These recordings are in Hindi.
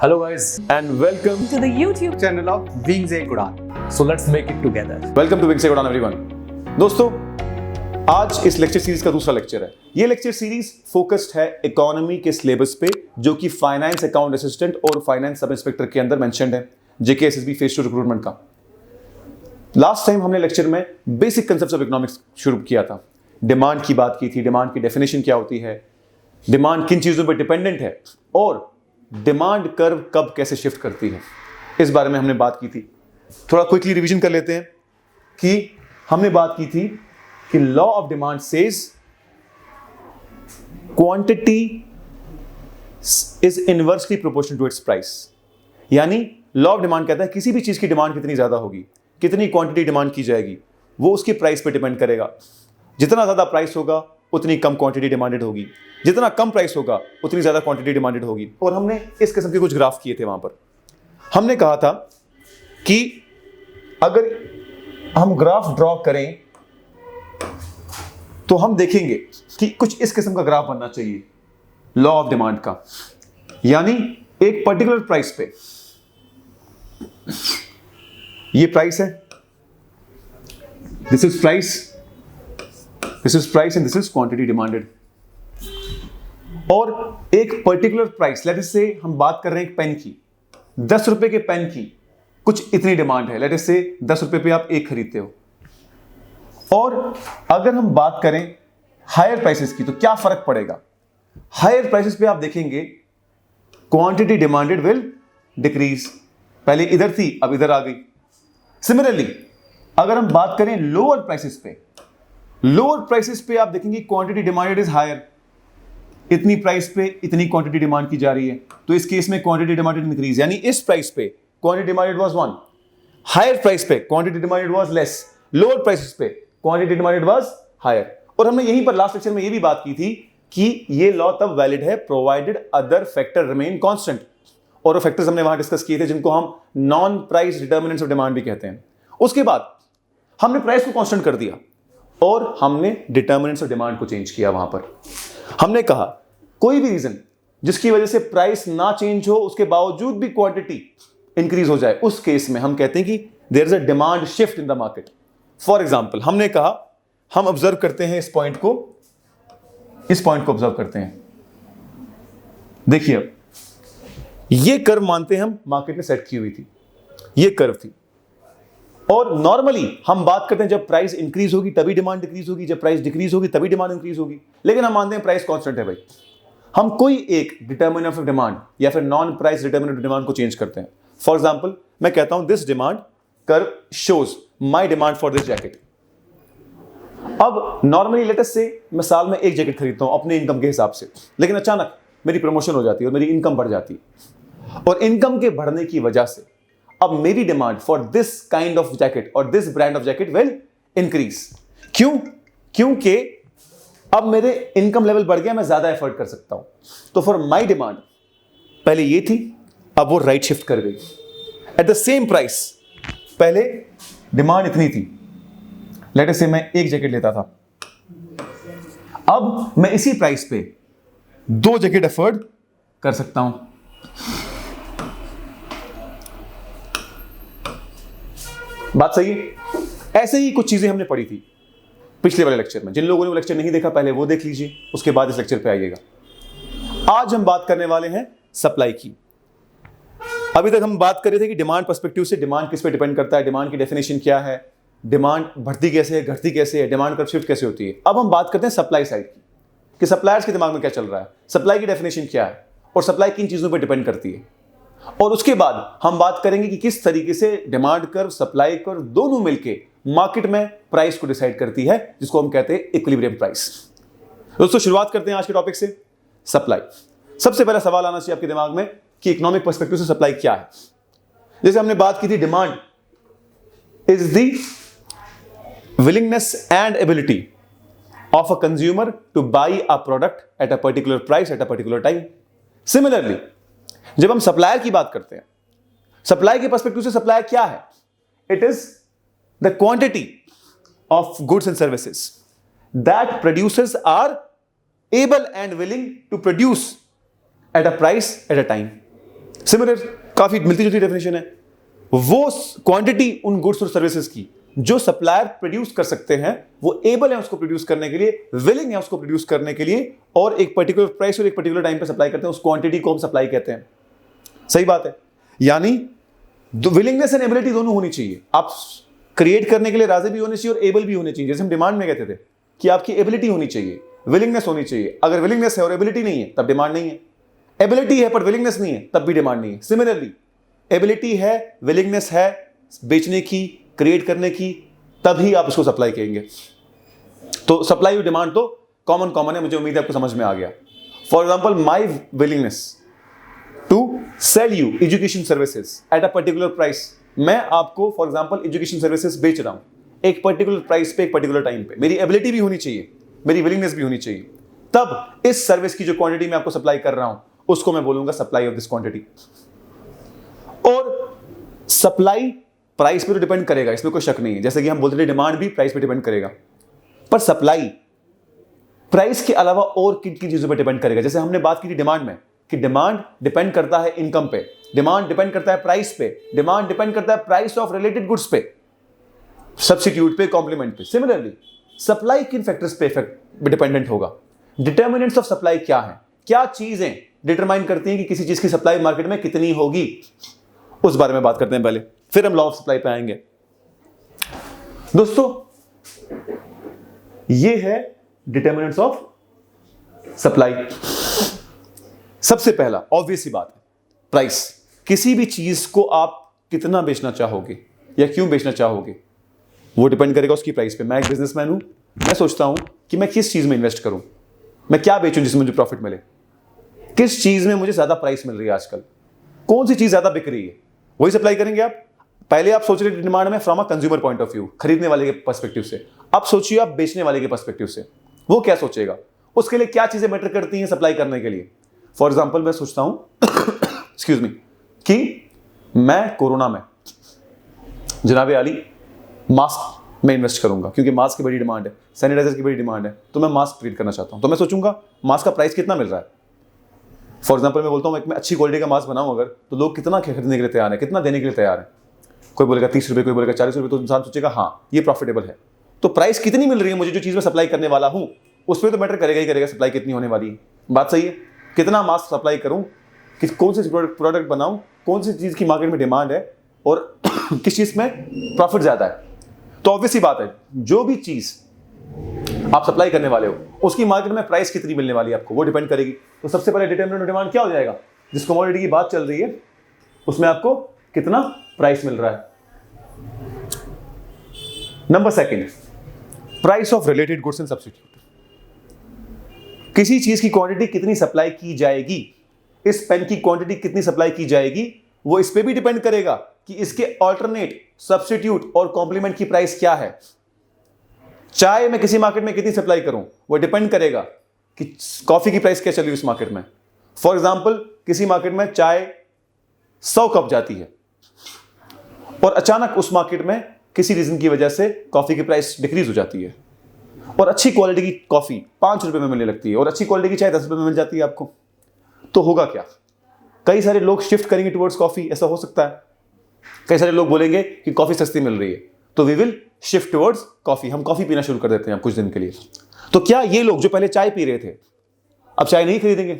Hello guys and welcome to the YouTube channel of Wings A Udan. So let's make it together. Welcome to wings ए उड़ान एवरीवन। दोस्तों, आज इस लेक्चर सीरीज का दूसरा लेक्चर है। ये लेक्चर सीरीज फोकस्ड है इकोनॉमी के सिलेबस पे, जो कि फाइनेंस अकाउंट असिस्टेंट और फाइनेंस सब इंस्पेक्टर के अंदर मेंशन्ड है, जेके एसएसबी फेज 2 रिक्रूटमेंट का। लास्ट टाइम हमने लेक्चर में बेसिक कंसेप्ट्स ऑफ इकोनॉमिक्स शुरू किया था। डिमांड की बात की थी, डिमांड की डेफिनेशन क्या होती है, डिमांड किन चीजों पर डिपेंडेंट है और डिमांड कर्व कब कैसे शिफ्ट करती है, इस बारे में हमने बात की थी। थोड़ा क्विकली रिवीजन कर लेते हैं कि हमने बात की थी कि law of demand says quantity is inversely proportional to its price. यानी लॉ ऑफ डिमांड कहता है किसी भी चीज की डिमांड कितनी ज्यादा होगी, कितनी क्वांटिटी डिमांड की जाएगी, वो उसकी प्राइस पे डिपेंड करेगा। जितना ज्यादा प्राइस होगा उतनी कम क्वांटिटी डिमांडेड होगी, जितना कम प्राइस होगा उतनी ज्यादा क्वांटिटी डिमांडेड होगी। और हमने इस किस्म के कुछ ग्राफ किए थे। वहां पर हमने कहा था कि अगर हम ग्राफ ड्रॉ करें तो हम देखेंगे कि कुछ इस किस्म का ग्राफ बनना चाहिए लॉ ऑफ डिमांड का। यानी एक पर्टिकुलर प्राइस पे, ये प्राइस है, this is price, this is price and this is quantity demanded. और एक पर्टिकुलर प्राइस, लेट अस से हम बात कर रहे हैं एक पेन की, 10 रुपए के पेन की कुछ इतनी डिमांड है। लेट अस से 10 रुपए पे आप एक खरीदते हो। और अगर हम बात करें हायर प्राइसेस की तो क्या फर्क पड़ेगा। हायर प्राइसेस पे आप देखेंगे क्वांटिटी डिमांडेड विल डिक्रीज। पहले इधर थी, अब इधर आ गई। सिमिलरली अगर हम बात करें लोअर प्राइसेस पे, लोअर प्राइसेस पे आप देखेंगे क्वांटिटी डिमांडेड इज हायर। इतनी प्राइस पे इतनी क्वांटिटी डिमांड की जा रही है, तो इस केस में क्वांटिटी डिमांडेड इंक्रीज। यानी इस प्राइस पे quantity demanded was 1, higher price पे quantity demanded was less, lower prices पे क्वांटिटी डिमांडेड वाज हायर। और हमने यहीं पर लास्ट लेक्चर में ये भी बात की थी कि ये लॉ तब वैलिड है provided other factor remain constant. और वो फैक्टर्स हमने वहां डिस्कस किए थे जिनको हम non price determinants of demand भी कहते हैं। उसके बाद हमने प्राइस को कांस्टेंट कर दिया और हमने डिटर्मिनेंट्स ऑफ डिमांड को चेंज किया। वहां पर हमने कहा कोई भी रीजन जिसकी वजह से प्राइस ना चेंज हो, उसके बावजूद भी क्वांटिटी इंक्रीज हो जाए, उस केस में हम कहते हैं कि there is a demand shift in the market. For example हमने कहा, हम ऑब्जर्व करते हैं इस पॉइंट को, इस पॉइंट को ऑब्जर्व करते हैं। देखिए अब ये कर्व मानते हैं हम मार्केट में सेट की हुई थी, ये कर्व थी। और नॉर्मली हम बात करते हैं जब प्राइस इंक्रीज होगी तभी डिमांड डिक्रीज होगी, जब प्राइस डिक्रीज होगी तभी डिमांड इंक्रीज होगी। लेकिन हम मानते हैं प्राइस कांस्टेंट है भाई। हम कोई एक डिटर्मिनेंट ऑफ डिमांड या फिर non price determinant of demand को चेंज करते हैं। फॉर एग्जांपल मैं कहता हूं this demand curve shows my demand for this jacket. अब नॉर्मली लेट अस से मैं साल में एक जैकेट खरीदता हूं अपने इनकम के हिसाब से, लेकिन अचानक मेरी प्रमोशन हो जाती है और मेरी इनकम बढ़ जाती है। और इनकम के बढ़ने की वजह से अब मेरी demand for this kind of jacket और this brand of jacket will increase. क्यों? क्योंकि अब मेरे इनकम लेवल बढ़ गया, मैं ज्यादा एफर्ट कर सकता हूं। तो फॉर माय डिमांड पहले ये थी, अब वो राइट शिफ्ट कर गई। एट द सेम प्राइस पहले डिमांड इतनी थी, लेट अस से मैं एक जैकेट लेता था, अब मैं इसी प्राइस पे 2 जैकेट अफोर्ड कर सकता हूं। बात सही है? ऐसे ही कुछ चीजें हमने पढ़ी थी पिछले वाले लेक्चर में। जिन लोगों ने वो लेक्चर नहीं देखा पहले वो देख लीजिए, उसके बाद इस लेक्चर पे आइएगा। आज हम बात करने वाले हैं सप्लाई की। अभी तक हम बात कर रहे थे कि डिमांड पर्सपेक्टिव से डिमांड किस पे डिपेंड करता है, डिमांड की डेफिनेशन क्या है, डिमांड बढ़ती कैसे है, घटती कैसे है, डिमांड कर्व शिफ्ट कैसे होती है। अब हम बात करते हैं सप्लाई साइड की, कि सप्लायर्स के दिमाग में क्या चल रहा है, सप्लाई की डेफिनेशन क्या है और सप्लाई किन चीजों पर डिपेंड करती है। और उसके बाद हम बात करेंगे कि किस तरीके से डिमांड कर्व, सप्लाई कर्व दोनों मिलके मार्केट में प्राइस को डिसाइड करती है, जिसको हम कहते हैं इक्विलिब्रियम प्राइस। दोस्तों शुरुआत करते हैं आज के टॉपिक से, सप्लाई। सबसे पहला सवाल आना चाहिए आपके दिमाग में कि इकोनॉमिक पर्सपेक्टिव से सप्लाई क्या है। जैसे हमने बात की थी, demand is the willingness and ability of a consumer two by a product at a particular price at a particular time. Similarly जब हम सप्लायर की बात करते हैं, सप्लाई के पर्सपेक्टिव से सप्लायर क्या है? It is the quantity of goods and services that producers are able and willing to produce at a price at a time. Similar, काफी मिलती जुलती डेफिनेशन है। वो क्वांटिटी उन गुड्स और सर्विसेज की जो सप्लायर प्रोड्यूस कर सकते हैं, वो एबल है उसको प्रोड्यूस करने के लिए, विलिंग है उसको प्रोड्यूस करने के लिए, और एक पर्टिकुलर प्राइस और एक पर्टिकुलर टाइम पे सप्लाई करते हैं, उस क्वांटिटी को हम सप्लाई कहते हैं। सही बात है। यानी विलिंगनेस एंड एबिलिटी दोनों होनी चाहिए। आप क्रिएट करने के लिए राजी भी होने चाहिए और एबल भी होने चाहिए। जैसे हम डिमांड में कहते थे कि आपकी एबिलिटी होनी चाहिए, विलिंगनेस होनी चाहिए। अगर विलिंगनेस है और एबिलिटी नहीं है तब डिमांड नहीं है। एबिलिटी है पर विलिंगनेस नहीं है तब भी डिमांड नहीं है। सिमिलरली एबिलिटी है, विलिंगनेस है बेचने की, क्रिएट करने की, तभी आप उसको सप्लाई कहेंगे। तो सप्लाई और डिमांड तो कॉमन है, मुझे उम्मीद है आपको समझ में आ गया। For example, my willingness to sell you education services at a particular price. मैं आपको फॉर एग्जाम्पल एजुकेशन सर्विसेज बेच रहा हूं एक पर्टिकुलर प्राइस पे, एक पर्टिकुलर टाइम पे। मेरी एबिलिटी भी होनी चाहिए, मेरी विलिंगनेस भी होनी चाहिए, तब इस सर्विस की जो क्वांटिटी मैं आपको सप्लाई कर रहा हूं उसको मैं बोलूंगा सप्लाई ऑफ दिस क्वांटिटी। और सप्लाई प्राइस पे तो डिपेंड करेगा, इसमें कोई शक नहीं है। जैसे कि हम बोलते थे डिमांड भी प्राइस पे डिपेंड करेगा, पर सप्लाई प्राइस के अलावा और किन किन चीजों पे डिपेंड करेगा। जैसे हमने बात की थी डिमांड में कि डिमांड डिपेंड करता है इनकम पे, डिमांड डिपेंड करता है प्राइस पे, डिमांड डिपेंड करता है प्राइस ऑफ रिलेटेड गुड्स पे, सब्स्टिट्यूट पे, कॉम्प्लीमेंट पे। सिमिलरली सप्लाई किन फैक्टर्स पे डिपेंडेंट होगा? डिटर्मिनेंट्स ऑफ सप्लाई क्या है, क्या चीजें डिटरमाइन करती हैं कि किसी चीज की सप्लाई मार्केट में कितनी होगी, उस बारे में बात करते हैं पहले, फिर हम लॉ ऑफ सप्लाई पे आएंगे। दोस्तों, ये है डिटर्मिनेंट्स ऑफ सप्लाई। सबसे पहला ऑब्वियस ही बात है, प्राइस। किसी भी चीज को आप कितना बेचना चाहोगे या क्यों बेचना चाहोगे, वो डिपेंड करेगा उसकी प्राइस पे। मैं एक बिजनेसमैन हूं, मैं सोचता हूं कि मैं किस चीज में इन्वेस्ट करूं, मैं क्या बेचूं जिसमें मुझे प्रॉफिट मिले, किस चीज में मुझे ज्यादा प्राइस मिल रही है आजकल, कौन सी चीज ज्यादा बिक रही है, वही सप्लाई करेंगे आप। पहले आप सोच रहे थे डिमांड में from a consumer point of view, खरीदने वाले के पर्सपेक्टिव से। अब सोचिए आप बेचने वाले के पर्सपेक्टिव से, वो क्या सोचेगा, उसके लिए क्या चीजें मैटर करती हैं सप्लाई करने के लिए। फॉर एग्जाम्पल, मैं सोचता हूं एक्सक्यूज मी कि मैं कोरोना में जनाबे आली मास्क में इन्वेस्ट करूंगा, क्योंकि मास्क की बड़ी डिमांड है, सैनिटाइजर की बड़ी डिमांड है, तो मैं मास्क क्रिएट करना चाहता हूं। तो मैं सोचूंगा मास्क का प्राइस कितना मिल रहा है। फॉर एग्जाम्पल, मैं बोलता हूं मैं अच्छी क्वालिटी का मास्क बनाऊं अगर, तो लोग कितना खरीदने के लिए तैयार है, कितना देने के लिए तैयार है। कोई बोलेगा 30 रुपये, कोई बोलेगा 40 रुपये, तो इंसान सोचेगा हाँ ये प्रॉफिटेबल है। तो प्राइस कितनी मिल रही है मुझे जो चीज में सप्लाई करने वाला हूं, उस पर तो मैटर करेगा ही करेगा सप्लाई कितनी होने वाली है। बात सही है। कितना मास्क सप्लाई करूं, कौन सी प्रोडक्ट बनाऊं, कौन सी चीज की मार्केट में डिमांड है और किस चीज में प्रॉफिट ज्यादा है। तो ऑब्वियस ही बात है, जो भी चीज आप सप्लाई करने वाले हो उसकी मार्केट में प्राइस कितनी मिलने वाली है आपको, वो डिपेंड करेगी। तो सबसे पहले डिटरमिनेंट ऑफ डिमांड क्या हो जाएगा, जिस कमोडिटी की बात चल रही है उसमें आपको कितना प्राइस मिल रहा है। Number second, price of related goods and substitute. किसी चीज की क्वांटिटी कितनी सप्लाई की जाएगी, इस पेन की क्वांटिटी कितनी सप्लाई की जाएगी, वो इस पे भी डिपेंड करेगा कि इसके ऑल्टरनेट, सब्स्टिट्यूट और कॉम्प्लीमेंट की प्राइस क्या है। चाय में किसी मार्केट में कितनी सप्लाई करूं, वो डिपेंड करेगा कि कॉफी की प्राइस क्या चल रही है उस मार्केट में। फॉर एग्जांपल, किसी मार्केट में चाय 100 कप जाती है और अचानक उस मार्केट में किसी रीजन की वजह से कॉफी की प्राइस डिक्रीज हो जाती है और अच्छी क्वालिटी की कॉफी 5 रुपए में मिलने लगती है और अच्छी क्वालिटी की चाय 10 रुपए में मिल जाती है आपको। तो होगा क्या, कई सारे लोग शिफ्ट करेंगे टुवर्ड्स कॉफी, ऐसा हो सकता है। कई सारे लोग बोलेंगे कि कॉफी सस्ती मिल रही है तो we will shift towards coffee, हम कॉफी पीना शुरू कर देते हैं कुछ दिन के लिए। तो क्या ये लोग जो पहले चाय पी रहे थे अब चाय नहीं खरीदेंगे?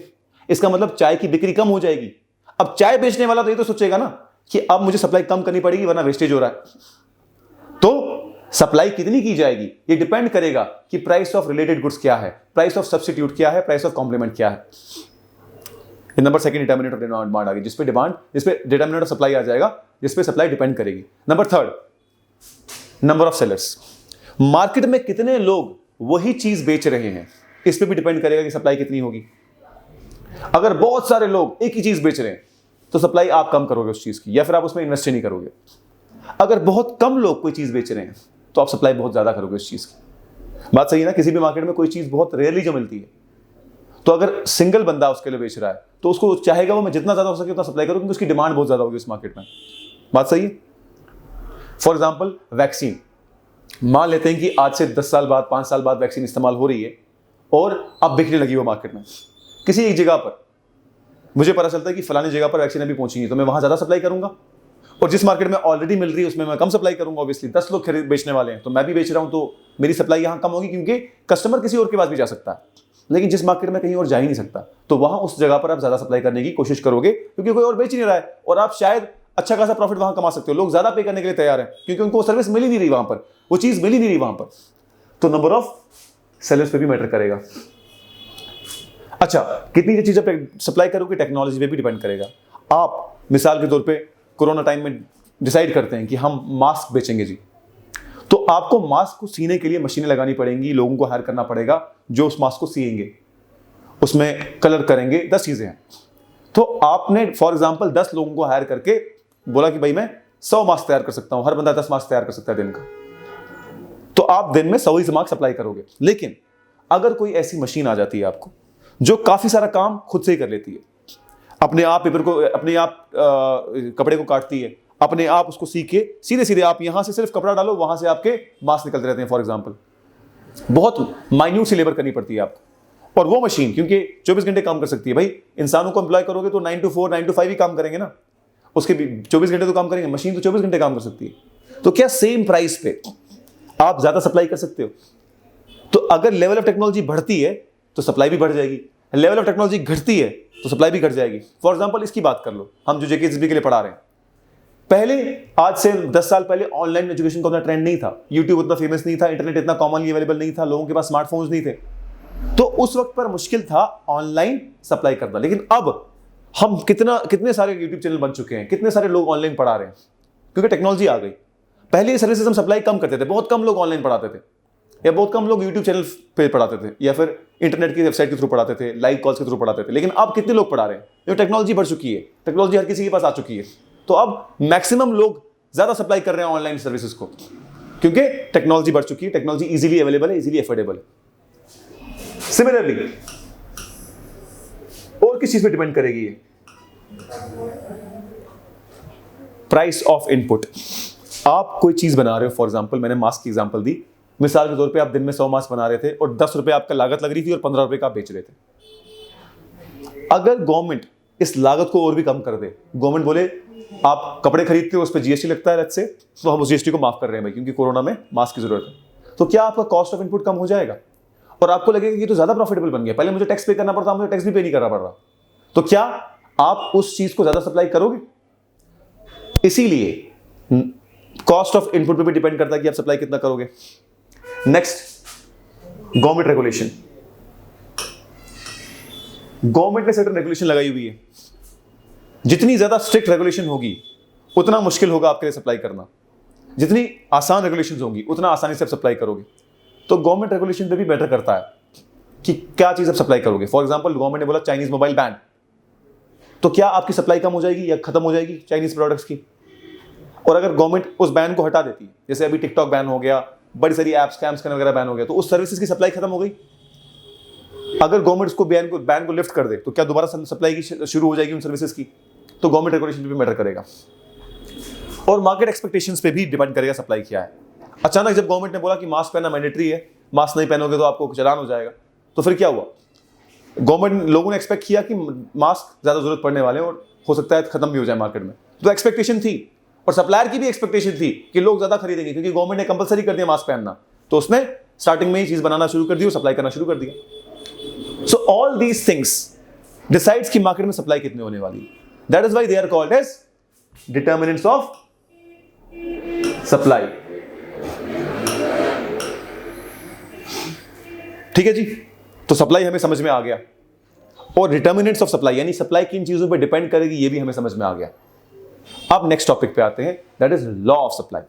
इसका मतलब चाय की बिक्री कम हो जाएगी। अब चाय बेचने वाला तो ये तो सोचेगा ना कि अब मुझे सप्लाई कम करनी पड़ेगी वरना वेस्टेज हो रहा है। तो सप्लाई कितनी की जाएगी ये डिपेंड करेगा कि प्राइस ऑफ रिलेटेड गुड्स क्या है, प्राइस ऑफ सब्स्टिट्यूट क्या है, प्राइस ऑफ कॉम्प्लीमेंट क्या है। Number second, determinant of demand आ गई, जिसपे डिटरमिनेंट ऑफ सप्लाई आ जाएगा, जिसपे सप्लाई डिपेंड करेगी। Number third, number of sellers. Market में कितने लोग वही चीज बेच रहे हैं, इस पे भी डिपेंड करेगा कि सप्लाई कितनी होगी। अगर बहुत सारे लोग एक ही चीज बेच रहे हैं तो सप्लाई आप कम करोगे उस चीज की, या फिर आप उसमें इन्वेस्ट नहीं करोगे। अगर बहुत कम लोग कोई चीज बेच रहे हैं तो आप सप्लाई बहुत ज्यादा करोगे उस चीज की। बात सही है ना। किसी भी मार्केट में कोई चीज बहुत रेयरली जो मिलती है, तो अगर सिंगल बंदा उसके लिए बेच रहा है तो उसको चाहेगा वो मैं जितना ज्यादा हो सके उतना सप्लाई करूं, क्योंकि उसकी डिमांड बहुत ज्यादा होगी उस मार्केट में। बात सही है। फॉर एग्जाम्पल, वैक्सीन, मान लेते हैं कि आज से 10 साल बाद, 5 साल बाद वैक्सीन इस्तेमाल हो रही है और अब बिकने लगी वो मार्केट में किसी एक जगह पर। मुझे पता चलता है कि फलानी जगह पर वैक्सीन अभी पहुंची है, तो मैं वहां ज्यादा सप्लाई करूंगा, और जिस मार्केट में ऑलरेडी मिल रही है उसमें मैं कम सप्लाई करूंगा। ऑब्वियसली 10 लोग खरीद बेचने वाले हैं तो मैं भी बेच रहा हूं, तो मेरी सप्लाई यहां कम होगी, क्योंकि कस्टमर किसी और के पास भी जा सकता है, लेकिन जिस मार्केट में कहीं और जा ही नहीं सकता, तो वहां उस जगह पर आप ज्यादा सप्लाई करने की कोशिश करोगे, क्योंकि कोई और बेच नहीं रहा है, और आप शायद अच्छा खासा प्रॉफिट वहां कमा सकते हो। लोग ज्यादा पे करने के लिए तैयार हैं, क्योंकि उनको सर्विस मिल ही नहीं रही वहां पर, वो चीज मिल ही नहीं रही वहां पर। तो नंबर ऑफ सेलर्स पे भी मैटर करेगा। अच्छा, कितनी चीजें सप्लाई करोगे टेक्नोलॉजी पे भी डिपेंड करेगा। आप मिसाल के तौर पे कोरोना टाइम में डिसाइड करते हैं कि हम मास्क बेचेंगे जी, तो आपको मास्क को सीने के लिए मशीनें लगानी पड़ेंगी, लोगों को हायर करना पड़ेगा जो उस मास्क को सिएंगे, उसमें कलर करेंगे, 10 चीजें हैं। तो आपने फॉर एग्जांपल 10 लोगों को हायर करके बोला कि भाई मैं 100 मास्क तैयार कर सकता हूं, हर बंदा 10 मास्क तैयार कर सकता है दिन का, तो आप दिन में 100 ही मास्क सप्लाई करोगे। लेकिन अगर कोई ऐसी मशीन आ जाती है आपको जो काफी सारा काम खुद से ही कर लेती है, अपने आप पेपर को, अपने आप कपड़े को काटती है, अपने आप उसको सी के सीधे सीधे आप यहां से सिर्फ कपड़ा डालो, वहां से आपके मास्क निकलते रहते हैं फॉर एग्जांपल, बहुत माइन्यूट सी लेबर करनी पड़ती है आपको। और वो मशीन क्योंकि 24 घंटे काम कर सकती है, भाई इंसानों को एम्प्लॉय करोगे तो 9 to 4 9 to 5 ही काम करेंगे ना, उसके भी 24 घंटे तो काम करेंगे, मशीन तो 24 घंटे काम कर सकती है। तो क्या सेम प्राइस पे आप ज्यादा सप्लाई कर सकते हो? तो अगर लेवल ऑफ टेक्नोलॉजी बढ़ती है तो सप्लाई भी बढ़ जाएगी, लेवल ऑफ टेक्नोलॉजी घटती है तो सप्लाई भी घट जाएगी। फॉर एग्जांपल इसकी बात कर लो, हम जो जेकेएसबी के लिए पढ़ा रहे हैं, पहले आज से 10 साल पहले ऑनलाइन एजुकेशन का उतना ट्रेंड नहीं था, यूट्यूब उतना फेमस नहीं था, इंटरनेट इतना कॉमनली अवेलेबल नहीं था, लोगों के पास स्मार्टफोन्स नहीं थे, तो उस वक्त पर मुश्किल था ऑनलाइन सप्लाई करना। लेकिन अब हम कितने सारे यूट्यूब चैनल बन चुके हैं, कितने सारे लोग ऑनलाइन पढ़ा रहे हैं, क्योंकि टेक्नोलॉजी आ गई। पहले ये सर्विसेज हम सप्लाई कम करते थे, बहुत कम लोग ऑनलाइन पढ़ाते थे, या बहुत कम लोग यूट्यूब चैनल पे पढ़ाते थे, या फिर इंटरनेट की वेबसाइट के थ्रू पढ़ाते थे, लाइव कॉल्स के थ्रू पढ़ाते थे। लेकिन अब कितने लोग पढ़ा रहे हैं? जो टेक्नोलॉजी बढ़ चुकी है, टेक्नोलॉजी हर किसी के पास आ चुकी है, तो अब मैक्सिमम लोग ज्यादा सप्लाई कर रहे हैं ऑनलाइन सर्विसेज को, क्योंकि टेक्नोलॉजी बढ़ चुकी है, टेक्नोलॉजी इजीली अवेलेबल है, इजीली अफोर्डेबल है। सिमिलरली और किस चीज पे डिपेंड करेगी ये? Price of input. आप कोई चीज बना रहे हो, फॉर एग्जांपल मैंने मास्क की एग्जांपल दी, मिसाल के तौर पे आप दिन में 100 मास्क बना रहे थे और 10 रुपए आपका लागत लग रही थी और 15 रुपए का आप बेच रहे थे। अगर गवर्नमेंट इस लागत को और भी कम कर दे, गवर्नमेंट बोले आप कपड़े खरीदते हो उस पर जीएसटी लगता है, लेट्स से, तो हम उस जीएसटी को माफ कर रहे हैं भाई, क्योंकि कोरोना में मास्क की जरूरत है, तो क्या आपका कॉस्ट ऑफ इनपुट कम हो जाएगा और आपको लगेगा कि तो ज्यादा प्रॉफिटेबल बन गया, पहले मुझे टैक्स पे करना पड़ता, मुझे टैक्स भी पे नहीं करना पड़ रहा, तो क्या आप उस चीज को ज्यादा सप्लाई करोगे? इसीलिए कॉस्ट ऑफ इनपुट पे भी डिपेंड करता है कि आप सप्लाई कितना करोगे। Next, government regulation. गवर्नमेंट ने सर्टेन रेगुलेशन लगाई हुई है, जितनी ज्यादा स्ट्रिक्ट रेगुलेशन होगी उतना मुश्किल होगा आपके लिए सप्लाई करना, जितनी आसान रेगुलेशंस होंगी उतना आसानी से आप सप्लाई करोगे। तो गवर्नमेंट रेगुलेशन पे भी मैटर करता है कि क्या चीज आप सप्लाई करोगे। फॉर एग्जांपल गवर्नमेंट ने बोला चाइनीज मोबाइल बैन, तो क्या आपकी सप्लाई कम हो जाएगी या खत्म हो जाएगी चाइनीज प्रोडक्ट्स की? और अगर गवर्नमेंट उस बैन को हटा देती है, जैसे अभी टिकटॉक बैन हो गया, बड़ी सारी ऐप्स स्कैम्स वगैरह बैन हो गया, तो उस सर्विसेज की सप्लाई खत्म हो गई। अगर गवर्नमेंट उसको बैन को लिफ्ट कर दे तो क्या दोबारा सप्लाई की शुरू हो जाएगी उन सर्विसेज की? तो गवर्नमेंट रेगुलेशन पे भी मैटर करेगा। और मार्केट एक्सपेक्टेशंस पे भी डिपेंड करेगा सप्लाई क्या है। अचानक जब गवर्नमेंट ने बोला कि मास्क पहनना मैंडेटरी है, मास्क नहीं पहनोगे तो आपको चालान हो जाएगा, तो फिर क्या हुआ? गवर्नमेंट, लोगों ने एक्सपेक्ट किया कि मास्क ज्यादा जरूरत पड़ने वाले हैं और हो सकता है खत्म भी हो जाए मार्केट में, तो एक्सपेक्टेशन थी, और सप्लायर की भी एक्सपेक्टेशन थी कि लोग ज्यादा खरीदेंगे, क्योंकि गवर्नमेंट ने कंपलसरी कर दिया मास्क पहनना, तो उसने स्टार्टिंग में ही चीज बनाना शुरू कर दी और सप्लाई करना शुरू कर दिया। So all these things decides कि मार्केट में सप्लाई कितनी होने वाली है। That is why they are called as determinants of supply. ठीक है जी, तो सप्लाई हमें समझ में आ गया, और डिटर्मिनेंट्स ऑफ सप्लाई यानी सप्लाई किन चीजों पर डिपेंड करेगी ये भी हमें समझ में आ गया। अब नेक्स्ट टॉपिक पे आते हैं, that is law of supply.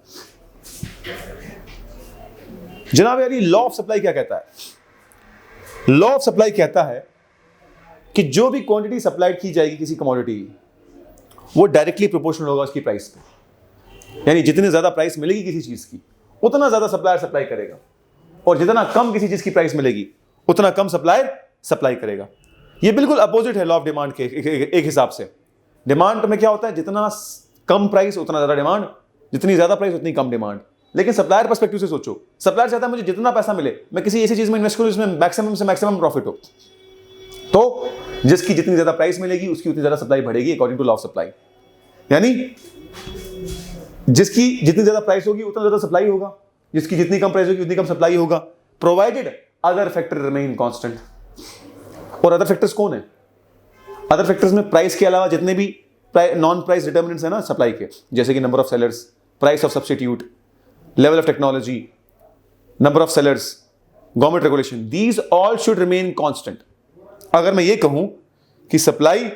जनाब यार, लॉ ऑफ सप्लाई क्या कहता है? लॉ ऑफ सप्लाई कहता है कि जो भी क्वांटिटी सप्लाइड की जाएगी किसी कमोडिटी की, वो डायरेक्टली प्रोपोर्शनल होगा उसकी प्राइस पे। यानी जितनी ज्यादा प्राइस मिलेगी किसी चीज की, उतना ज्यादा सप्लायर सप्लाई करेगा, और जितना कम किसी चीज की प्राइस मिलेगी उतना कम सप्लायर सप्लाई करेगा। ये बिल्कुल अपोजिट है लॉ ऑफ डिमांड के एक हिसाब से। डिमांड में क्या होता है? जितना कम प्राइस उतना ज्यादा डिमांड, जितनी ज्यादा प्राइस उतनी कम डिमांड। लेकिन सप्लायर पर्सपेक्टिव से सोचो, सप्लायर चाहता है मुझे जितना पैसा मिले मैं किसी ऐसी चीज में इन्वेस्ट करूं जिसमें मैक्सिमम से मैक्सिमम प्रॉफिट हो। तो जिसकी जितनी ज्यादा प्राइस मिलेगी उसकी उतनी ज्यादा सप्लाई बढ़ेगी according to law of supply. यानी जिसकी जितनी ज्यादा प्राइस होगी उतना ज्यादा सप्लाई होगा, जिसकी जितनी कम प्राइस होगी उतनी कम सप्लाई होगा, provided other factor remain constant. और अदर फैक्टर्स कौन है? अदर फैक्टर्स में प्राइस के अलावा जितने भी नॉन प्राइस डिटर्मिनेंट्स है ना सप्लाई के, जैसे कि number of sellers, price of substitute, level of technology, number of sellers, government regulation, these all should remain constant. अगर मैं ये कहूं कि सप्लाई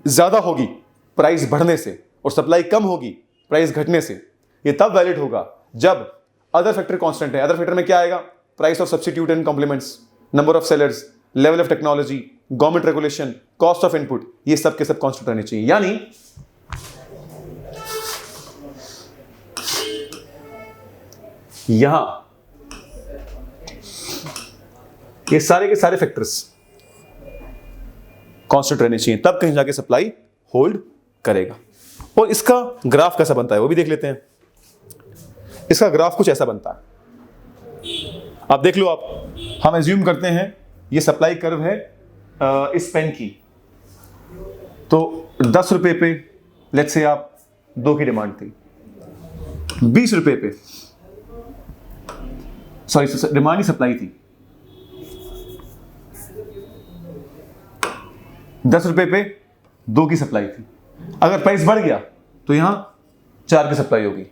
ज्यादा होगी प्राइस बढ़ने से और सप्लाई कम होगी प्राइस घटने से, ये तब वैलिड होगा जब अदर फैक्टर कांस्टेंट है। अदर फैक्टर में क्या आएगा? Price of substitute and complements, number of sellers, level of technology, government regulation, cost of input, ये सब के सब कांस्टेंट रहने चाहिए। यानी यहां ये सारे के सारे फैक्टर्स कांस्टेंट रहने चाहिए, तब कहीं जाके सप्लाई होल्ड करेगा। और इसका ग्राफ कैसा बनता है वो भी देख लेते हैं। इसका ग्राफ कुछ ऐसा बनता है, आप देख लो। आप हम एज्यूम करते हैं ये सप्लाई कर्व है इस पेन की, तो 10 रुपए पे लेट्स से आप 2 की डिमांड थी, 20 रुपए पे सॉरी डिमांड ही सप्लाई थी, 10 रुपए पे 2 की सप्लाई थी। अगर प्राइस बढ़ गया तो यहां 4 की सप्लाई होगी,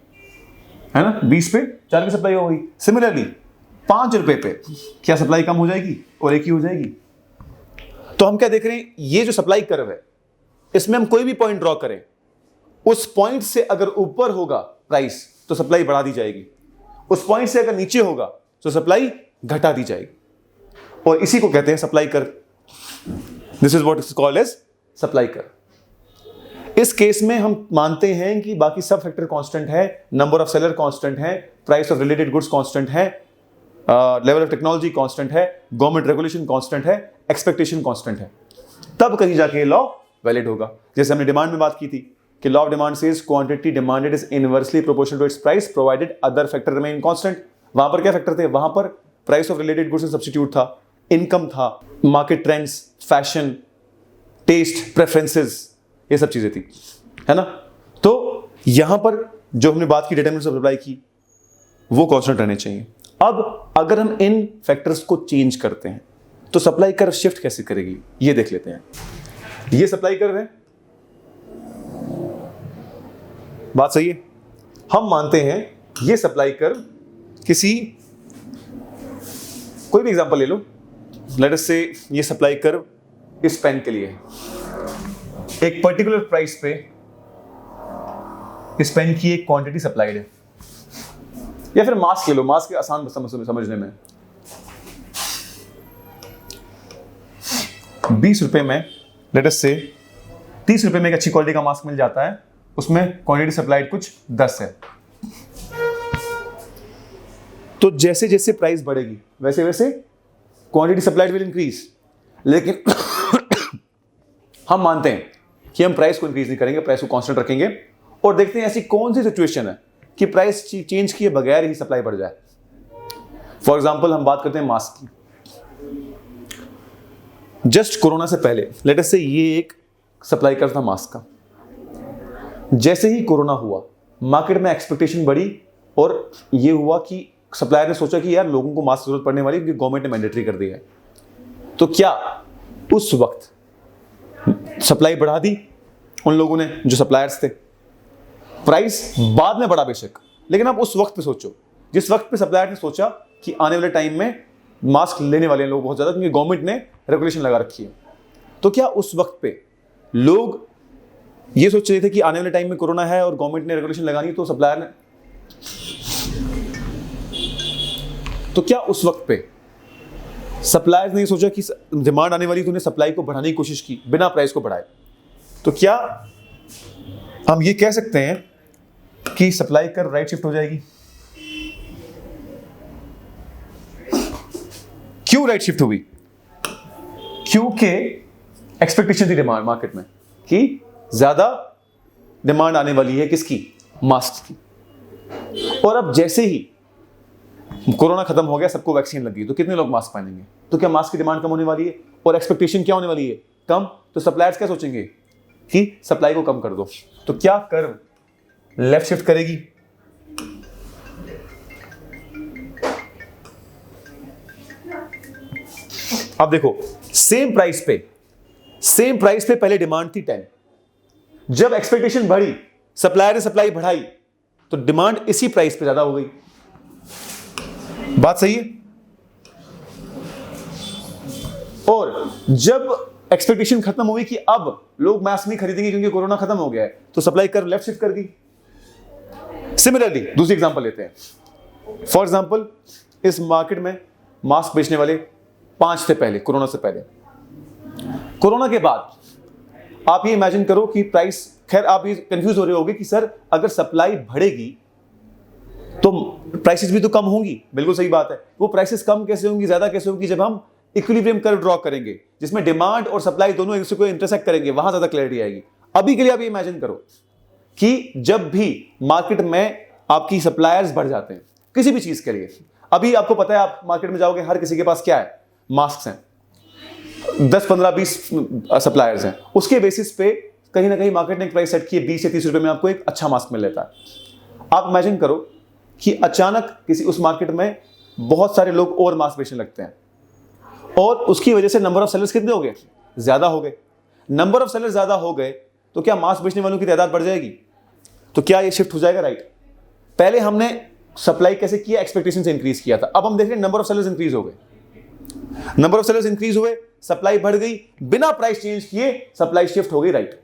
है ना, 20 पे 4 की सप्लाई होगी। सिमिलरली 5 रुपए पे क्या सप्लाई कम हो जाएगी और 1 ही हो जाएगी। तो हम क्या देख रहे हैं, ये जो सप्लाई कर्व है इसमें हम कोई भी पॉइंट ड्रॉ करें, उस पॉइंट से अगर ऊपर होगा प्राइस तो सप्लाई बढ़ा दी जाएगी, उस पॉइंट से अगर नीचे होगा तो सप्लाई घटा दी जाएगी। और इसी को कहते हैं supply curve. This is what is called as supply curve. इस केस में हम मानते हैं कि बाकी सब फैक्टर कांस्टेंट है, नंबर ऑफ सेलर कांस्टेंट है, price of related goods constant है, लेवल ऑफ टेक्नोलॉजी कांस्टेंट है, गवर्नमेंट रेगुलेशन कांस्टेंट है, एक्सपेक्टेशन कांस्टेंट है, तब कहीं जाके लॉ वैलिड होगा। जैसे हमने डिमांड में बात की थी कि law of demand says quantity demanded is inversely proportional to its price provided other factor remain constant. वहां पर क्या फैक्टर थे? वहां पर price of related goods and substitute था, इनकम था, market trends, fashion, taste, preferences, ये सब चीजें थी, है ना। तो यहां पर जो हमने बात की डिटरमिनेंट्स ऑफ सप्लाई की वो कांस्टेंट रहने चाहिए। अब अगर हम इन फैक्टर्स को चेंज करते हैं तो सप्लाई कर्व शिफ्ट कैसे करेगी ये देख लेते हैं। ये सप्लाई कर्व है, बात सही है। हम मानते हैं ये सप्लाई कर्व किसी कोई भी एग्जांपल ले लो, लेट अस से ये सप्लाई कर्व इस पेन के लिए है। एक पर्टिकुलर प्राइस पे इस पेन की एक क्वांटिटी सप्लाइड है, या फिर मास्क ले लो, मास्क आसान समझने में। 20 रुपए में लेट अस से 30 रुपए में एक अच्छी क्वालिटी का मास्क मिल जाता है, उसमें क्वांटिटी सप्लाइड कुछ 10 है। तो जैसे जैसे प्राइस बढ़ेगी वैसे वैसे क्वांटिटी सप्लाइड विल इंक्रीज, लेकिन हम मानते हैं कि हम प्राइस को इंक्रीज नहीं करेंगे, प्राइस को कांस्टेंट रखेंगे और देखते हैं ऐसी कौन सी सिचुएशन है कि प्राइस चेंज किए बगैर ही सप्लाई बढ़ जाए। फॉर एग्जांपल हम बात करते हैं मास्क की। जस्ट कोरोना से पहले लेट अस से ये एक सप्लाई कर्व था मास्क का। जैसे ही कोरोना हुआ मार्केट में एक्सपेक्टेशन बढ़ी और ये हुआ कि सप्लायर ने सोचा कि यार लोगों को मास्क की जरूरत पड़ने वाली है क्योंकि गवर्नमेंट ने मैंडेटरी कर दिया है। तो क्या उस वक्त सप्लाई बढ़ा दी उन लोगों ने जो सप्लायर्स थे? प्राइस बाद में बढ़ा बेशक, लेकिन आप उस वक्त पे सोचो जिस वक्त पे सप्लायर ने सोचा कि आने वाले टाइम में मास्क लेने वाले हैं लोग बहुत ज्यादा क्योंकि गवर्नमेंट ने रेगुलेशन लगा रखी है। तो क्या उस वक्त पे लोग ये सोच रहे थे कि आने वाले टाइम में कोरोना है और गवर्नमेंट ने रेगुलेशन लगानी, तो सप्लायर ने, तो क्या उस वक्त पे सप्लायर ने सोचा कि डिमांड आने वाली तो उन्हें सप्लाई को बढ़ाने की कोशिश की बिना प्राइस को बढ़ाए? तो क्या हम ये कह सकते हैं कि सप्लाई कर राइट शिफ्ट हो जाएगी? क्यों राइट शिफ्ट हुई? क्योंकि एक्सपेक्टेशन थी डिमांड मार्केट में कि ज्यादा डिमांड आने वाली है किसकी? मास्क की। और अब जैसे ही कोरोना खत्म हो गया, सबको वैक्सीन लगी, तो कितने लोग मास्क पहनेंगे? तो क्या मास्क की डिमांड कम होने वाली है? और एक्सपेक्टेशन क्या होने वाली है कम, तो सप्लायर्स क्या सोचेंगे कि सप्लाई को कम कर दो। तो क्या कर्व लेफ्ट शिफ्ट करेगी? अब देखो, सेम प्राइस पे पहले डिमांड थी 10, जब एक्सपेक्टेशन बढ़ी, सप्लायर ने सप्लाई बढ़ाई, तो डिमांड इसी प्राइस पे ज्यादा हो गई। बात सही है? और जब एक्सपेक्टेशन खत्म हुई कि अब लोग मास्क नहीं खरीदेंगे क्योंकि कोरोना खत्म हो गया है, तो सप्लाई कर्व लेफ्ट शिफ्ट कर गई। सिमिलरली दूसरी एग्जांपल लेते हैं। फॉर एग्जांपल, इस मार्केट में मास्क बेचने वाले 5 थे पहले, कोरोना से पहले। कोरोना के बाद आप ये इमेजिन करो कि प्राइस, खैर आप ये कंफ्यूज हो रहे होगे कि सर अगर सप्लाई बढ़ेगी तो प्राइसेस भी तो कम होंगी। बिल्कुल सही बात है। वो प्राइसेस कम कैसे होंगी, ज्यादा कैसे होंगी? जब हम इक्विलिब्रियम कर्व ड्रॉ करेंगे जिसमें डिमांड और सप्लाई दोनों एक दूसरे को इंटरसेक्ट करेंगे, वहां ज्यादा क्लैरिटी आएगी। अभी के लिए आप ये इमेजिन करो कि जब भी मार्केट में आपकी सप्लायर्स बढ़ जाते हैं किसी भी चीज के लिए, अभी आपको पता है आप मार्केट में जाओगे, हर किसी के पास क्या है? मास्क हैं, 10, 15, 20 सप्लायर्स हैं। उसके बेसिस पे कहीं ना कहीं मार्केट ने एक प्राइस सेट की है, 20 से 30 रुपए में आपको एक अच्छा मास्क मिल लेता है। आप इमेजिन करो कि अचानक किसी उस मार्केट में बहुत सारे लोग और मास्क बेचने लगते हैं, और उसकी वजह से नंबर ऑफ सेलर्स कितने हो गए? ज्यादा हो गए। नंबर ऑफ सेलर्स ज्यादा हो गए तो क्या मास्क बेचने वालों की तादाद बढ़ जाएगी? तो क्या ये शिफ्ट हो जाएगा? राइट। पहले हमने सप्लाई कैसे किया? एक्सपेक्टेशन से इंक्रीज किया था। अब हम देख रहे हैं नंबर ऑफ सेलर्स इंक्रीज हो गए, नंबर ऑफ सेलर्स इंक्रीज हुए, सप्लाई बढ़ गई, बिना प्राइस चेंज किए सप्लाई शिफ्ट हो गई। राइट।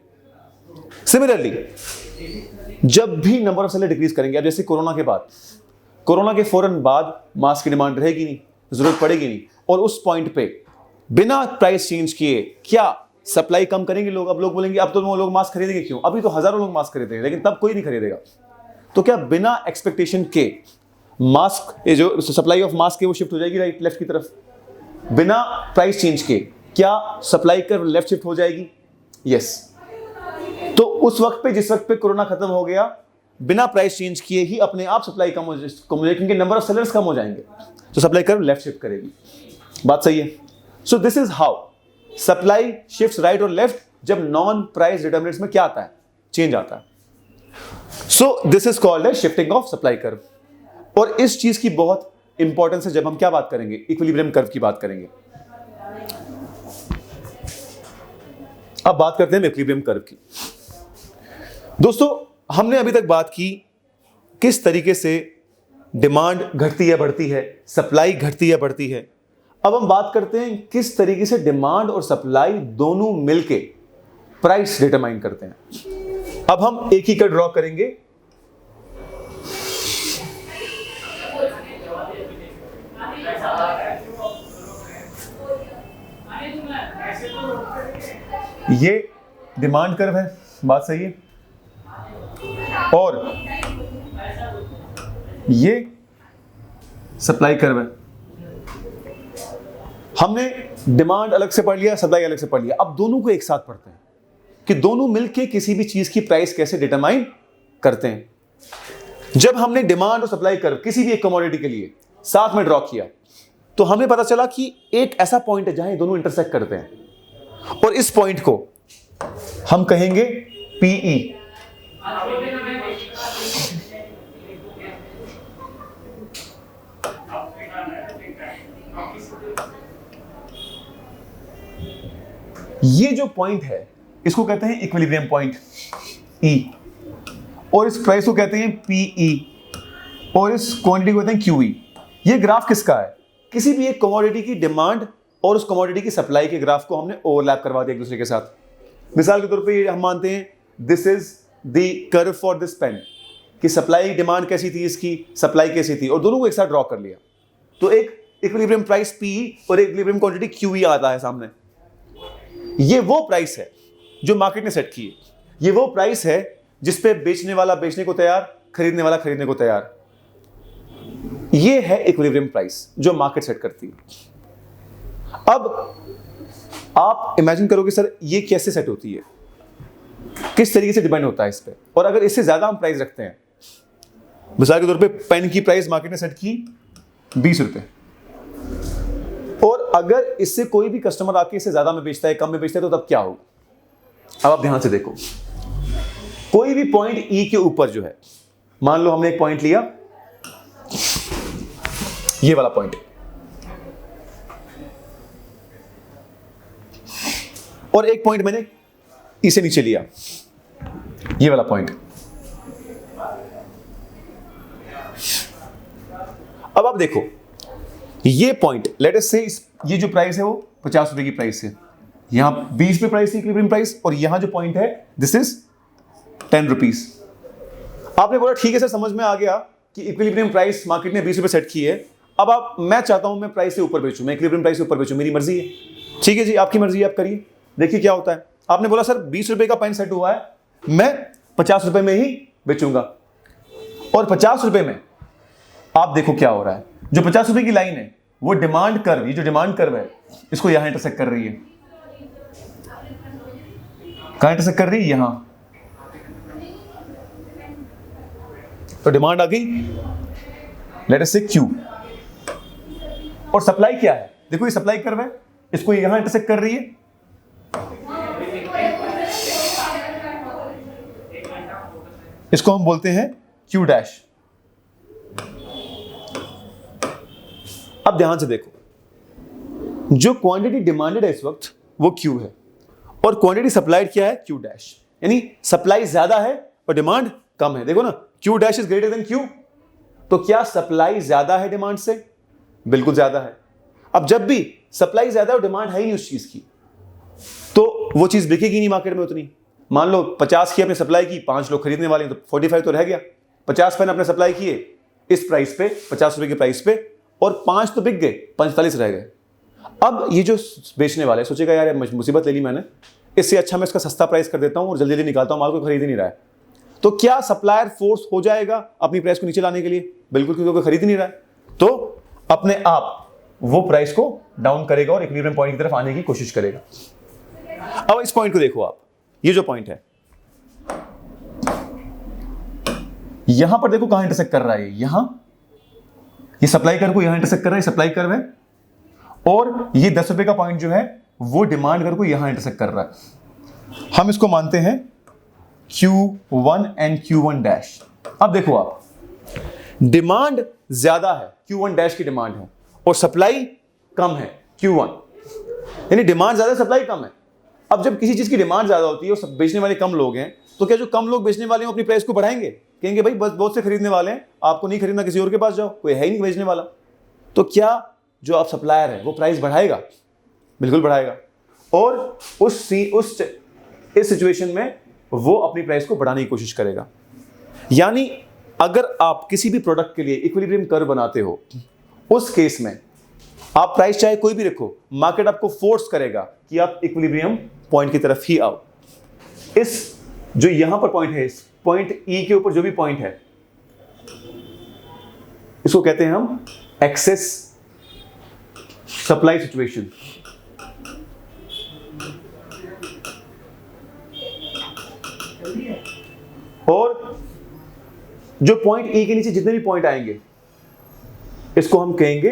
सिमिलरली जब भी नंबर ऑफ सेलर डिक्रीज करेंगे, अब जैसे कोरोना के फौरन बाद मास्क की डिमांड रहेगी नहीं, जरूरत पड़ेगी नहीं, और उस पॉइंट पे बिना प्राइस चेंज किए क्या सप्लाई कम करेंगे लोग? अब लोग बोलेंगे अब तो लोग मास्क खरीदेंगे क्यों? अभी तो हजारों लोग मास्क खरीदेंगे, लेकिन तब कोई नहीं खरीदेगा। तो क्या बिना एक्सपेक्टेशन के मास्क, ये जो सप्लाई ऑफ मास्क है वो शिफ्ट हो जाएगी राइट, लेफ्ट की तरफ? बिना प्राइस चेंज के क्या सप्लाई कर्व लेफ्ट शिफ्ट हो जाएगी? यस। तो उस वक्त पे, जिस वक्त पे कोरोना खत्म हो गया, बिना प्राइस चेंज किए ही अपने आप सप्लाई कम हो जाएगी, क्योंकि नंबर ऑफ सेलर्स कम हो जाएंगे, तो सप्लाई कर्व लेफ्ट शिफ्ट करेगी। बात सही है? So this is how supply shifts right और लेफ्ट जब नॉन प्राइस डिटरमिनेंट्स में क्या आता है? चेंज आता है। So this is called as shifting of supply curve. और इस चीज की बहुत इंपॉर्टेंस है जब हम क्या बात करेंगे? इक्विलिब्रियम कर्व की बात करेंगे। अब बात करते हैं इक्विलिब्रियम कर्व की। दोस्तों, हमने अभी तक बात की किस तरीके से डिमांड घटती है बढ़ती है, सप्लाई घटती है बढ़ती है। अब हम बात करते हैं किस तरीके से डिमांड और सप्लाई दोनों मिलके प्राइस डिटरमाइन करते हैं। अब हम एक ही कर्व ड्रॉ करेंगे। ये डिमांड कर्व है, बात सही है, और ये सप्लाई कर्व है। हमने डिमांड अलग से पढ़ लिया, सप्लाई अलग से पढ़ लिया। अब दोनों को एक साथ पढ़ते हैं कि दोनों मिलके किसी भी चीज की प्राइस कैसे डिटरमाइन करते हैं। जब हमने डिमांड और सप्लाई कर्व किसी भी एक कमोडिटी के लिए साथ में ड्रॉ किया, तो हमें पता चला कि एक ऐसा पॉइंट है जहां ये दोनों इंटरसेक्ट करते हैं, और इस पॉइंट को हम कहेंगे पीई। ये जो पॉइंट है इसको कहते हैं इक्विलिब्रियम पॉइंट ई, और इस प्राइस को कहते हैं पीई, और इस क्वांटिटी को कहते हैं क्यूई। ये ग्राफ किसका है? किसी भी एक कमोडिटी की डिमांड और उस कमोडिटी की सप्लाई के ग्राफ को हमने ओवरलैप करवा दिया एक दूसरे के साथ। मिसाल के तौर पे ये हम मानते हैं this is the curve for this pen, कि सप्लाई डिमांड कैसी थी, इसकी सप्लाई कैसी थी, और दोनों को एक साथ ड्रॉ कर लिया। तो एक इक्विलिब्रियम प्राइस पी और एक इक्विलिब्रियम क्वांटिटी क्यूई आता है सामने। ये वो प्राइस है जो मार्केट ने सेट की है, ये वो प्राइस है जिस पे बेचने वाला बेचने को तैयार, खरीदने वाला खरीदने को तैयार। ये है इक्विलिब्रियम प्राइस जो मार्केट सेट करती है। अब आप इमेजिन करोगे सर ये कैसे सेट होती है, किस तरीके से डिपेंड होता है इस पे, और अगर इससे ज्यादा हम प्राइस रखते हैं, मिसाल के तौर पे पेन की प्राइस मार्केट ने सेट की 20 रुपए, और अगर इससे कोई भी कस्टमर आके इससे ज्यादा में बेचता है, कम में बेचता है, तो तब क्या होगा? अब आप ध्यान से देखो, कोई भी पॉइंट ई के ऊपर जो है, मान लो हमने एक पॉइंट लिया, ये वाला पॉइंट, और एक पॉइंट मैंने इसे नीचे लिया, ये वाला पॉइंट। अब आप देखो, ये पॉइंट लेट अस से ये जो प्राइस है वो 50 रुपए की प्राइस है, यहां 20 रुपए प्राइस है इक्विलिब्रियम प्राइस, और यहां जो पॉइंट है दिस इज 10 रुपीज। आपने बोला ठीक है सर, समझ में आ गया कि इक्विलिब्रियम प्राइस मार्केट ने 20 रुपए सेट की है। अब मैं चाहता हूं मैं प्राइस से ऊपर बेचूं, मैं इक्विलिब्रियम प्राइस से ऊपर बेचूं, मेरी मर्जी है। ठीक है जी, आपकी मर्जी है, आप करिए, देखिए क्या होता है। आपने बोला सर 20 रुपए का पेन सेट हुआ है, मैं 50 रुपए में ही बेचूंगा, और 50 रुपए में आप देखो क्या हो रहा है, जो 50 रुपए की लाइन है वो डिमांड कर्व, ये जो डिमांड कर्व है इसको यहां इंटरसेक्ट कर रही है। कहां इंटरसेक्ट कर रही है? यहां। तो डिमांड आ गई लेट अस से क्यू, और सप्लाई क्या है? देखो ये सप्लाई कर्व है, इसको यहां इंटरसेक्ट कर रही है, इसको हम बोलते हैं क्यू डैश। अब ध्यान से देखो, जो क्वांटिटी डिमांडेड है इस वक्त वो क्यू है, और क्वांटिटी सप्लाइड क्या है? Q dash. यानी सप्लाई ज्यादा है और डिमांड कम है। देखो ना, Q dash is greater than Q, तो क्या सप्लाई ज्यादा है डिमांड से? बिल्कुल ज्यादा है। अब जब भी सप्लाई ज्यादा है और डिमांड है ही नहीं उस चीज की, तो वो चीज बिकेगी नहीं मार्केट में उतनी। मान लो 50 की आपने सप्लाई की, 5 लोग खरीदने वाले हैं, तो 45 तो रह गया। 50 पेन आपने सप्लाई किए इस प्राइस पे, 50 रुपए के प्राइस पे, और 5 तो बिक गए, 45 रह गए। अब ये जो बेचने वाले सोचेगा यार मुसीबत ले ली मैंने, इससे अच्छा मैं इसका सस्ता प्राइस कर देता हूं और जल्दी जल्दी निकालता हूं, माल को खरीद ही नहीं रहा है। तो क्या सप्लायर फोर्स हो जाएगा अपनी प्राइस को नीचे लाने के लिए? बिल्कुल, क्योंकि कोई खरीद ही नहीं रहा है। तो अपने आप वो प्राइस को डाउन करेगा और इक्विलिब्रियम पॉइंट की तरफ आने की कोशिश करेगा। अब इस पॉइंट को देखो आप, ये जो पॉइंट है यहां पर देखो कहां इंटरसेक्ट कर रहा है, यहां, ये सप्लाई कर्व को यहां इंटरसेक्ट कर रहा है, सप्लाई कर्व है, और ये 10 रुपए का पॉइंट जो है वो डिमांड कर्व को यहां इंटरसेक्ट कर रहा है। हम इसको मानते हैं Q1 एंड Q1 डैश। अब देखो आप, डिमांड ज्यादा है, Q1 डैश की डिमांड है, और सप्लाई कम है Q1, यानी डिमांड ज्यादा सप्लाई कम है। अब जब किसी चीज की डिमांड ज्यादा होती है और सब बेचने वाले कम लोग हैं, तो क्या जो कम लोग बेचने वाले हैं अपनी प्राइस को बढ़ाएंगे? कहेंगे भाई बस बहुत से खरीदने वाले हैं, आपको नहीं खरीदना किसी और के पास जाओ, कोई है ही नहीं बेचने वाला। तो क्या जो आप सप्लायर है वो प्राइस बढ़ाएगा? बिल्कुल बढ़ाएगा, और इस सिचुएशन में वो अपनी प्राइस को बढ़ाने की कोशिश करेगा। यानी अगर आप किसी भी प्रोडक्ट के लिए इक्विलिब्रियम कर्व बनाते हो, उस केस में आप प्राइस चाहे कोई भी रखो, मार्केट आपको फोर्स करेगा कि आप इक्विलिब्रियम पॉइंट की तरफ ही आओ। इस जो यहां पर पॉइंट है, इस पॉइंट ई के ऊपर जो भी पॉइंट है, इसको कहते हैं हम एक्सेस सप्लाई सिचुएशन। और जो पॉइंट ई के नीचे जितने भी पॉइंट आएंगे, इसको हम कहेंगे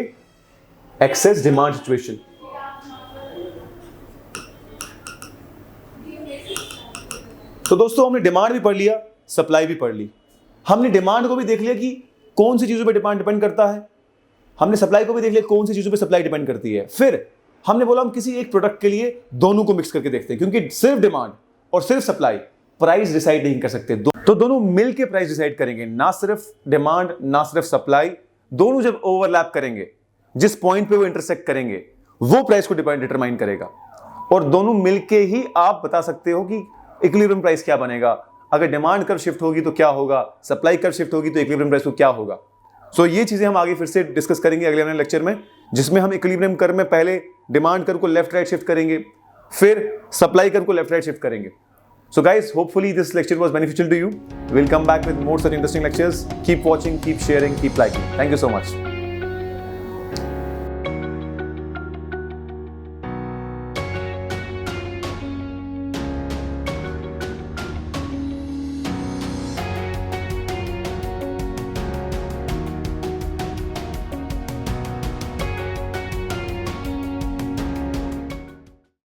एक्सेस डिमांड सिचुएशन। तो दोस्तों हमने डिमांड भी पढ़ लिया, सप्लाई भी पढ़ ली। हमने डिमांड को भी देख लिया कि कौन सी चीजों पे डिपेंड करता है, हमने सप्लाई को भी देख लिया कौन सी चीजों पे सप्लाई डिपेंड करती है। फिर हमने बोला हम किसी एक प्रोडक्ट के लिए दोनों को मिक्स करके देखते हैं, क्योंकि सिर्फ डिमांड और सिर्फ सप्लाई प्राइस डिसाइड नहीं कर सकते, तो दोनों मिलके प्राइस डिसाइड करेंगे। ना सिर्फ डिमांड ना सिर्फ सप्लाई, दोनों जब ओवरलैप करेंगे, जिस पॉइंट पे वो इंटरसेक्ट करेंगे, वो प्राइस को डिटरमाइन करेगा। और दोनों मिलके ही आप बता सकते हो कि इक्विलिब्रियम प्राइस क्या बनेगा। अगर डिमांड कर्व शिफ्ट होगी तो क्या होगा, सप्लाई कर्व शिफ्ट होगी तो इक्विलिब्रियम प्राइस को क्या होगा। सो ये चीजें हम आगे फिर से डिस्कस करेंगे अगले लेक्चर में, जिसमें हम इक्विलिब्रियम कर्व में पहले डिमांड कर्व को लेफ्ट राइट शिफ्ट करेंगे, फिर सप्लाई कर्व को लेफ्ट राइट शिफ्ट करेंगे। So guys, hopefully this lecture was beneficial to you. We'll come back with more such interesting lectures. Keep watching, keep sharing, keep liking. Thank you so much.